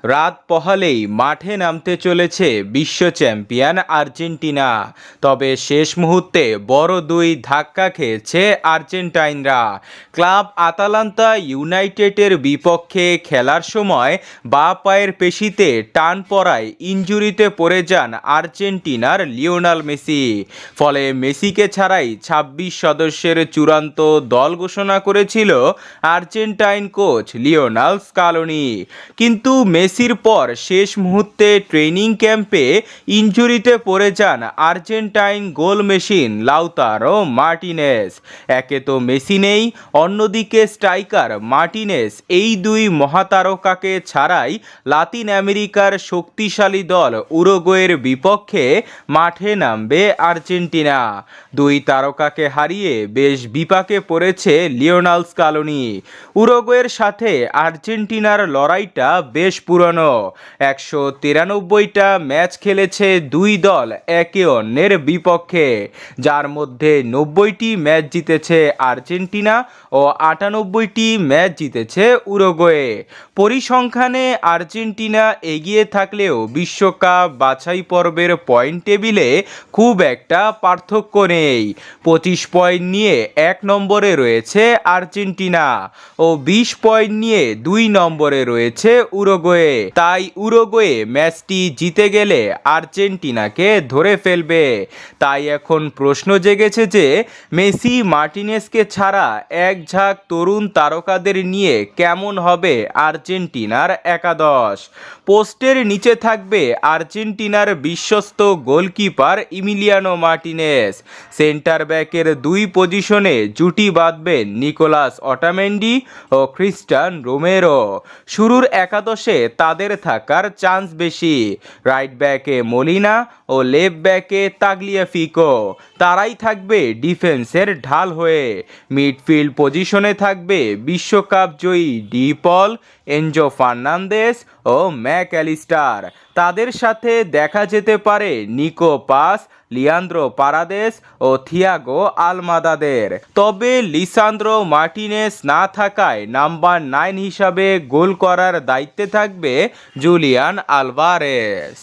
রাত পোহালেই মাঠে নামতে চলেছে বিশ্ব চ্যাম্পিয়ন আর্জেন্টিনা। তবে শেষ মুহূর্তে বড় দুই ধাক্কা খেয়েছে আর্জেন্টাইনরা। ক্লাব আতালান্তা ইউনাইটেডের বিপক্ষে খেলার সময় বাঁ পায়ের পেশিতে টান পড়ায় ইনজুরিতে পড়ে যান আর্জেন্টিনার লিওনেল মেসি। ফলে মেসিকে ছাড়াই ২৬ সদস্যের চূড়ান্ত দল ঘোষণা করেছিল আর্জেন্টাইন কোচ লিওনেল স্কালোনি। কিন্তু মেসির পর শেষ মুহূর্তে ট্রেনিং ক্যাম্পে ইনজুরিতে পড়ে যান Argentine goal machine Lautaro Martinez. একে তো মেসি নেই, অন্যদিকে স্ট্রাইকার মার্টিনেজ। এই দুই মহাতারকাকে ছাড়াই লাতিন আমেরিকার শক্তিশালী দল উরুগুয়ের বিপক্ষে মাঠে নামবে আর্জেন্টিনা। দুই তারকাকে হারিয়ে বেশ বিপাকে পড়েছে লিওনেল স্কালোনি। উরুগুয়ের সাথে আর্জেন্টিনার লড়াইটা বেশ পুরনো। ১৯৩টা ম্যাচ খেলেছে দুই দল একে অন্যের বিপক্ষে, যার মধ্যে ৯০টি ম্যাচ জিতেছে আর্জেন্টিনা ও ৯৮টি ম্যাচ জিতেছে উরুগুয়ে। পরিসংখ্যানে আর্জেন্টিনা এগিয়ে থাকলেও বিশ্বকাপ বাছাই পর্বের পয়েন্ট টেবিলে খুব একটা পার্থক্য নেই। ২৫ পয়েন্ট নিয়ে ১ নম্বরে রয়েছে আর্জেন্টিনা ও ২০ পয়েন্ট নিয়ে ২ নম্বরে রয়েছে উরুগুয়ে। তাই উরুগুয়ে ম্যাচটি জিতে গেলে আর্জেন্টিনাকে ধরে ফেলবে। তাই এখন প্রশ্ন জেগেছে যে মেসি মার্টিনেজকে ছাড়া এক ঝাঁক তরুণ তারকাদের নিয়ে কেমন হবে আর্জেন্টিনার একাদশ। পোস্টের নিচে থাকবে আর্জেন্টিনার বিশ্বস্ত গোলকিপার ইমিলিয়ানো মার্টিনেজ। সেন্টার ব্যাকের দুই পজিশনে জুটি বাঁধবেন নিকোলাস অটামেন্ডি ও ক্রিস্টিয়ান রোমেরো। শুরুর একাদশে তাদের থাকার চান্স বেশি। রাইট ব্যাকে মলিনা ও লেফট ব্যাকে তাগলিয়াফিকো। তারাই থাকবে ডিফেন্সের ঢাল হয়ে। মিডফিল্ড পজিশনে থাকবে বিশ্বকাপ জয়ী ডি পল, এনজো ফার্নান্দেস ও ম্যাকঅ্যালিস্টার। তাদের সাথে দেখা যেতে পারে নিকো পাস, লিয়ান্দ্রো পারাদেস ও থিয়াগো আলমাদাদের। তবে লিসান্দ্রো মার্টিনেজ না থাকায় নাম্বার 9 হিসাবে গোল করার দায়িত্বে থাকবে জুলিয়ান আলভারেস।